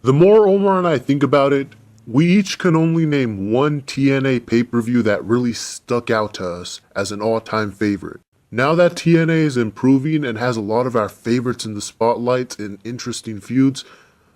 The more Omar and I think about it, we each can only name one TNA pay-per-view that really stuck out to us as an all-time favorite. Now that TNA is improving and has a lot of our favorites in the spotlight and interesting feuds,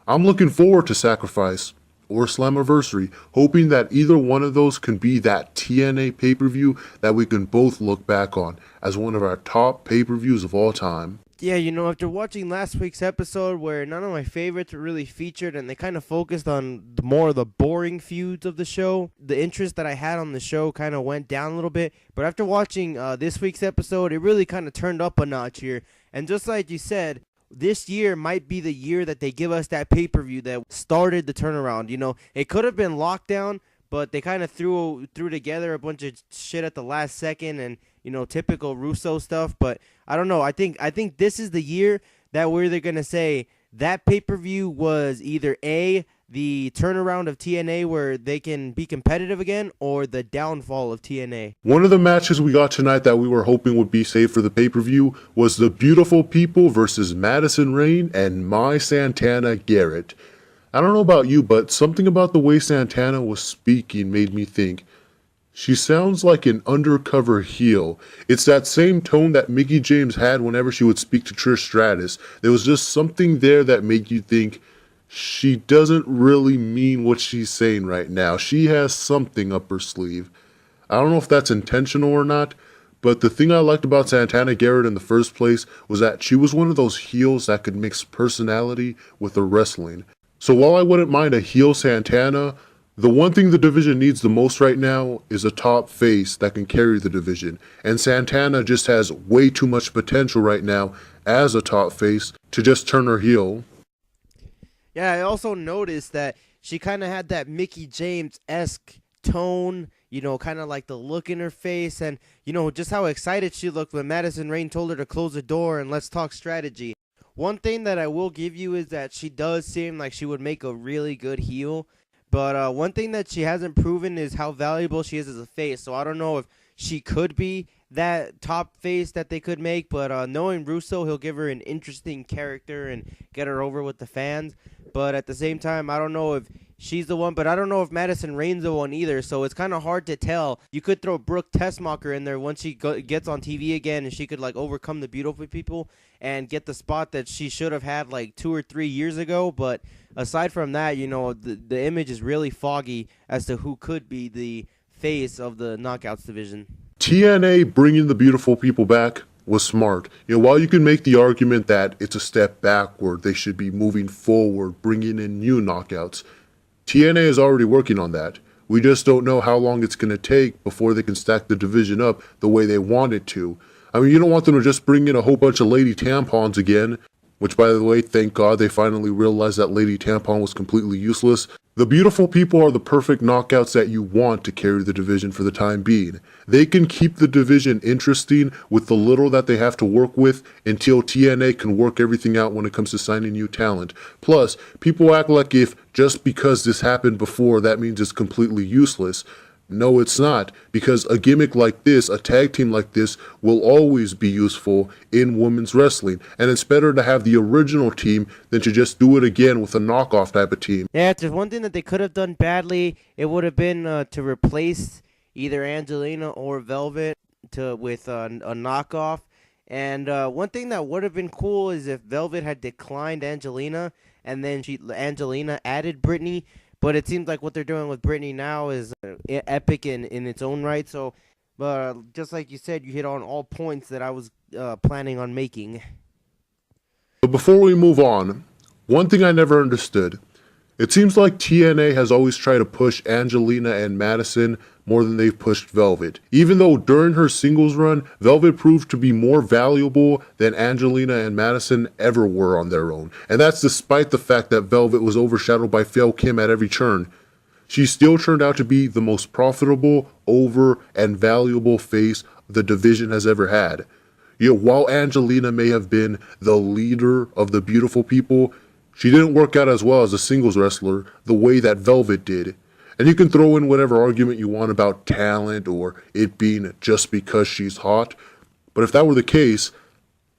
I'm looking forward to Sacrifice or Slammiversary, hoping that either one of those can be that TNA pay-per-view that we can both look back on as one of our top pay-per-views of all time. Yeah, after watching last week's episode where none of my favorites were really featured and they kind of focused on more of the boring feuds of the show, the interest that I had on the show kind of went down a little bit. But after watching this week's episode, it really kind of turned up a notch here. And just like you said, this year might be the year that they give us that pay-per-view that started the turnaround. It could have been Lockdown, but they kind of threw together a bunch of shit at the last second and typical Russo stuff. But I don't know. I think this is the year that they're gonna say that pay-per-view was either the turnaround of TNA where they can be competitive again, or the downfall of TNA. One of the matches we got tonight that we were hoping would be saved for the pay-per-view was the Beautiful People versus Madison Rayne and my Santana Garrett. I don't know about you, but something about the way Santana was speaking made me think, she sounds like an undercover heel. It's that same tone that Mickie James had whenever she would speak to Trish Stratus. There was just something there that made you think, she doesn't really mean what she's saying right now. She has something up her sleeve. I don't know if that's intentional or not, but the thing I liked about Santana Garrett in the first place was that she was one of those heels that could mix personality with the wrestling. So while I wouldn't mind a heel Santana, the one thing the division needs the most right now is a top face that can carry the division. And Santana just has way too much potential right now as a top face to just turn her heel. Yeah, I also noticed that she kind of had that Mickie James-esque tone, kind of like the look in her face, and, just how excited she looked when Madison Rayne told her to close the door and let's talk strategy. One thing that I will give you is that she does seem like she would make a really good heel, but one thing that she hasn't proven is how valuable she is as a face, so I don't know if she could be that top face that they could make, but knowing Russo, he'll give her an interesting character and get her over with the fans. But at the same time, I don't know if she's the one, but I don't know if Madison Rayne's the one either, so it's kind of hard to tell. You could throw Brooke Tessmacher in there once she gets on TV again, and she could overcome the Beautiful People and get the spot that she should have had 2 or 3 years ago. But aside from that, the image is really foggy as to who could be the face of the Knockouts division. TNA bringing the Beautiful People back was smart. While you can make the argument that it's a step backward, they should be moving forward, bringing in new knockouts, TNA is already working on that. We just don't know how long it's going to take before they can stack the division up the way they want it to. I mean, you don't want them to just bring in a whole bunch of Lady Tampons again, which, by the way, thank God they finally realized that Lady Tampon was completely useless. The Beautiful People are the perfect knockouts that you want to carry the division for the time being. They can keep the division interesting with the little that they have to work with until TNA can work everything out when it comes to signing new talent. Plus, people act like if just because this happened before, that means it's completely useless. No, it's not, because a gimmick like this, a tag team like this, will always be useful in women's wrestling, and it's better to have the original team than to just do it again with a knockoff type of team. Yeah, if there's one thing that they could have done badly, it would have been to replace either Angelina or Velvet with a knockoff. And one thing that would have been cool is if Velvet had declined Angelina, and then Angelina added Brittany. But it seems like what they're doing with Brittany now is epic in its own right. So, but just like you said, you hit on all points that I was planning on making. But before we move on, one thing I never understood. It seems like TNA has always tried to push Angelina and Madison more than they've pushed Velvet. Even though during her singles run, Velvet proved to be more valuable than Angelina and Madison ever were on their own. And that's despite the fact that Velvet was overshadowed by Fail Kim at every turn. She still turned out to be the most profitable, over, and valuable face the division has ever had. While Angelina may have been the leader of the Beautiful People, she didn't work out as well as a singles wrestler the way that Velvet did. And you can throw in whatever argument you want about talent or it being just because she's hot. But if that were the case,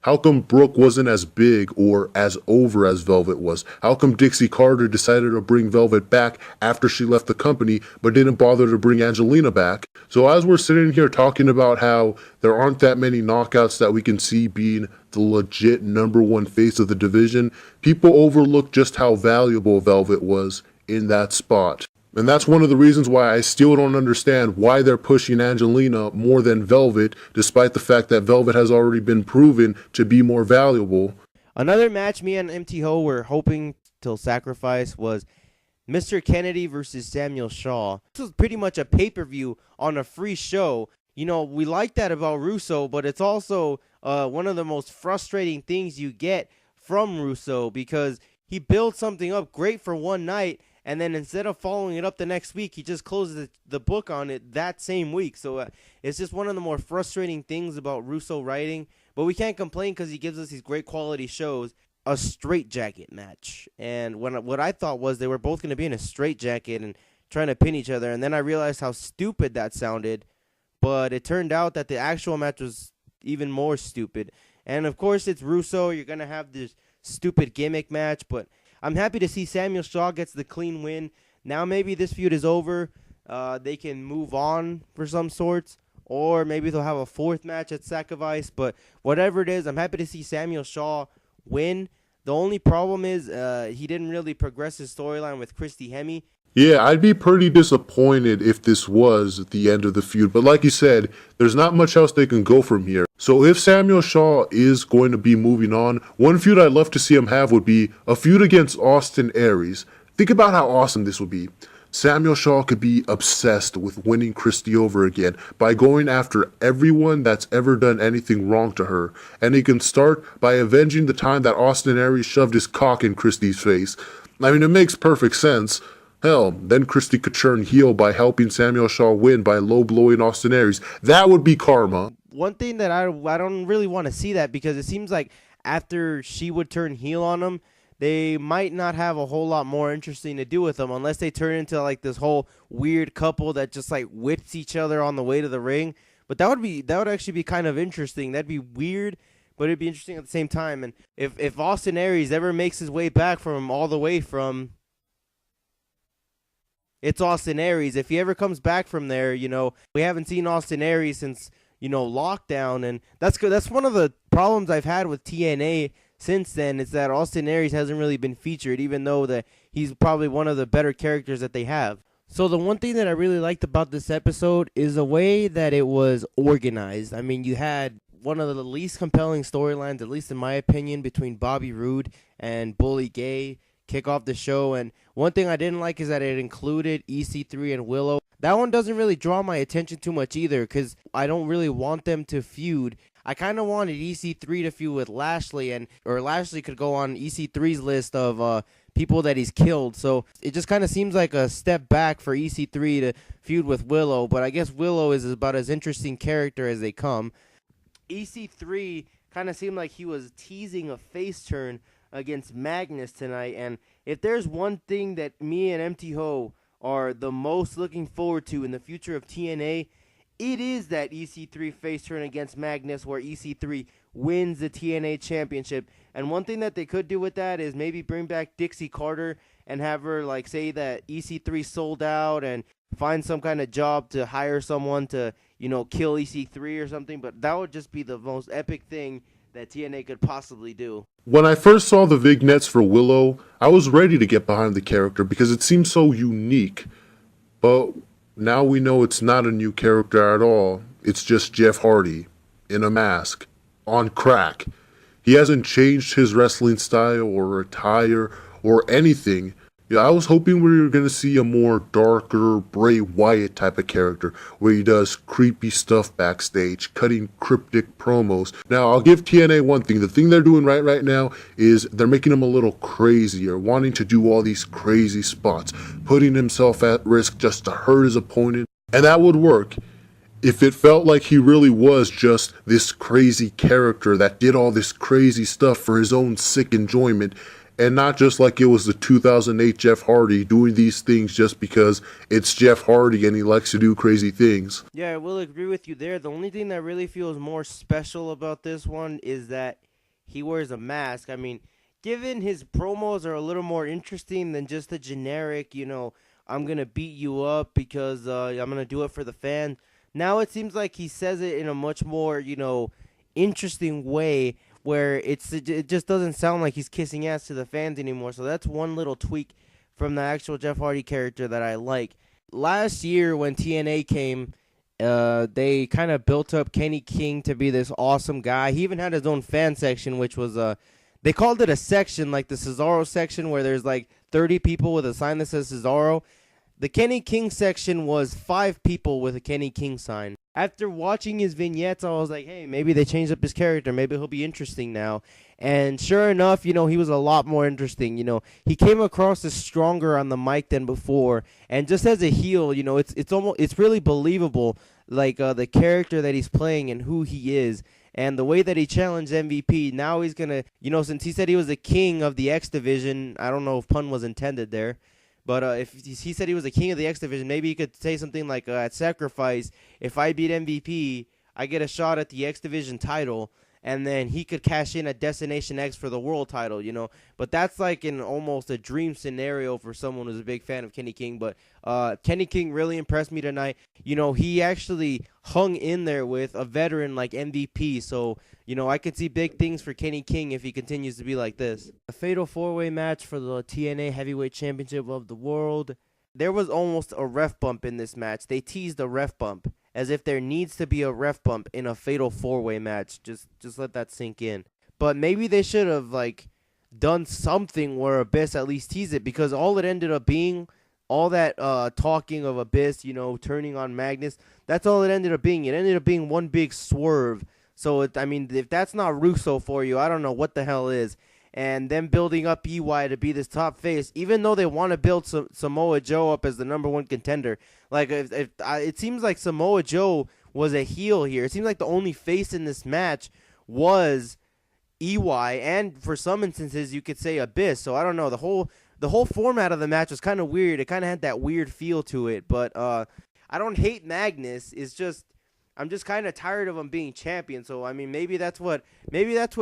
How come Brooke wasn't as big or as over as Velvet was? How come Dixie Carter decided to bring Velvet back after she left the company but didn't bother to bring Angelina back? So as we're sitting here talking about how there aren't that many knockouts that we can see being the legit number one face of the division, people overlook just how valuable Velvet was in that spot. And that's one of the reasons why I still don't understand why they're pushing Angelina more than Velvet, despite the fact that Velvet has already been proven to be more valuable. Another match me and MT Ho were hoping till sacrifice was Mr. Kennedy versus Samuel Shaw. This was pretty much a pay-per-view on a free show. You know, we like that about Russo, but it's also one of the most frustrating things you get from Russo, because he builds something up great for one night, and then instead of following it up the next week, he just closes the book on it that same week. So it's just one of the more frustrating things about Russo writing. But we can't complain because he gives us these great quality shows. A straitjacket match. And what I thought was they were both going to be in a straitjacket and trying to pin each other. And then I realized how stupid that sounded. But it turned out that the actual match was even more stupid. And of course, it's Russo. You're going to have this stupid gimmick match. But I'm happy to see Samuel Shaw gets the clean win. Now maybe this feud is over. They can move on for some sorts. Or maybe they'll have a fourth match at Sacrifice. But whatever it is, I'm happy to see Samuel Shaw win. The only problem is he didn't really progress his storyline with Christy Hemme. Yeah, I'd be pretty disappointed if this was the end of the feud. But like you said, there's not much else they can go from here. So if Samuel Shaw is going to be moving on, one feud I'd love to see him have would be a feud against Austin Aries. Think about how awesome this would be. Samuel Shaw could be obsessed with winning Christy over again by going after everyone that's ever done anything wrong to her. And he can start by avenging the time that Austin Aries shoved his cock in Christy's face. I mean, it makes perfect sense. Hell, then Christy could turn heel by helping Samuel Shaw win by low-blowing Austin Aries. That would be karma. One thing that I don't really want to see that, because it seems like after she would turn heel on him, they might not have a whole lot more interesting to do with them unless they turn into like this whole weird couple that just like whips each other on the way to the ring. But that would actually be kind of interesting. That'd be weird, but it'd be interesting at the same time. And if Austin Aries ever makes his way back from all the way from, it's Austin Aries. If he ever comes back from there, you know, we haven't seen Austin Aries since, you know, lockdown, and that's good. That's one of the problems I've had with TNA since then, is that Austin Aries hasn't really been featured, even though that he's probably one of the better characters that they have. So the one thing that I really liked about this episode is the way that it was organized. I mean, you had one of the least compelling storylines, at least in my opinion, between Bobby Roode and Bully Gay kick off the show. And one thing I didn't like is that it included EC3 and Willow. That one doesn't really draw my attention too much either, because I don't really want them to feud. I kind of wanted EC3 to feud with Lashley, or Lashley could go on EC3's list of people that he's killed. So it just kind of seems like a step back for EC3 to feud with Willow. But I guess Willow is about as interesting character as they come. EC3 kind of seemed like he was teasing a face turn against Magnus tonight. And if there's one thing that me and MT Ho are the most looking forward to in the future of TNA, it is that EC3 face turn against Magnus, where EC3 wins the TNA championship. And one thing that they could do with that is maybe bring back Dixie Carter and have her like say that EC3 sold out, and find some kind of job to hire someone to, you know, kill EC3 or something. But that would just be the most epic thing that TNA could possibly do. When I first saw the vignettes for Willow, I was ready to get behind the character because it seemed so unique. But now we know it's not a new character at all. It's just Jeff Hardy in a mask, on crack. He hasn't changed his wrestling style or attire or anything. Yeah, I was hoping we were going to see a more darker Bray Wyatt type of character, where he does creepy stuff backstage, cutting cryptic promos. Now, I'll give TNA one thing. The thing they're doing right now is they're making him a little crazier, wanting to do all these crazy spots, putting himself at risk just to hurt his opponent. And that would work if it felt like he really was just this crazy character that did all this crazy stuff for his own sick enjoyment, and not just like it was the 2008 Jeff Hardy doing these things just because it's Jeff Hardy and he likes to do crazy things. Yeah, I will agree with you there. The only thing that really feels more special about this one is that he wears a mask. I mean, given his promos are a little more interesting than just the generic, I'm going to beat you up because I'm going to do it for the fans. Now it seems like he says it in a much more, interesting way where it just doesn't sound like he's kissing ass to the fans anymore. So that's one little tweak from the actual Jeff Hardy character that I like. Last year when TNA came, they kind of built up Kenny King to be this awesome guy. He even had his own fan section, which was they called it a section, like the Cesaro section, where there's like 30 people with a sign that says Cesaro. The Kenny King section was 5 people with a Kenny King sign. After watching his vignettes, I was like, hey, maybe they changed up his character. Maybe he'll be interesting now. And sure enough, he was a lot more interesting. He came across as stronger on the mic than before. And just as a heel, it's really believable, like the character that he's playing and who he is. And the way that he challenged MVP, now he's going to, since he said he was the king of the X Division, I don't know if pun was intended there. But if he said he was the king of the X Division, maybe he could say something like, at Sacrifice, if I beat MVP, I get a shot at the X Division title, and then he could cash in at Destination X for the world title, But that's like almost a dream scenario for someone who's a big fan of Kenny King. But Kenny King really impressed me tonight. He actually hung in there with a veteran like MVP. So, I could see big things for Kenny King if he continues to be like this. A fatal 4-way match for the TNA Heavyweight Championship of the World. There was almost a ref bump in this match. They teased a ref bump, as if there needs to be a ref bump in a fatal 4-way match. Just let that sink in. But maybe they should have done something where Abyss at least teased it, because all it ended up being, all that talking of Abyss, turning on Magnus, that's all it ended up being. It ended up being one big swerve. So, if that's not Russo for you, I don't know what the hell is. And them building up EY to be this top face, even though they want to build Samoa Joe up as the #1 contender. Like, it seems like Samoa Joe was a heel here. It seems like the only face in this match was EY, and for some instances, you could say Abyss. So I don't know. The whole format of the match was kind of weird. It kind of had that weird feel to it. But I don't hate Magnus. It's just I'm just kind of tired of him being champion. So maybe that's what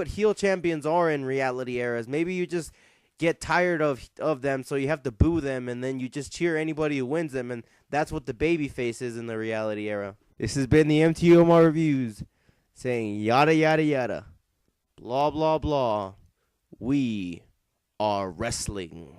heel champions are in reality eras. Maybe you just get tired of them, so you have to boo them, and then you just cheer anybody who wins them, and that's what the babyface is in the reality era. This has been the MTOMR Reviews, saying yada yada yada, blah blah blah. We are wrestling.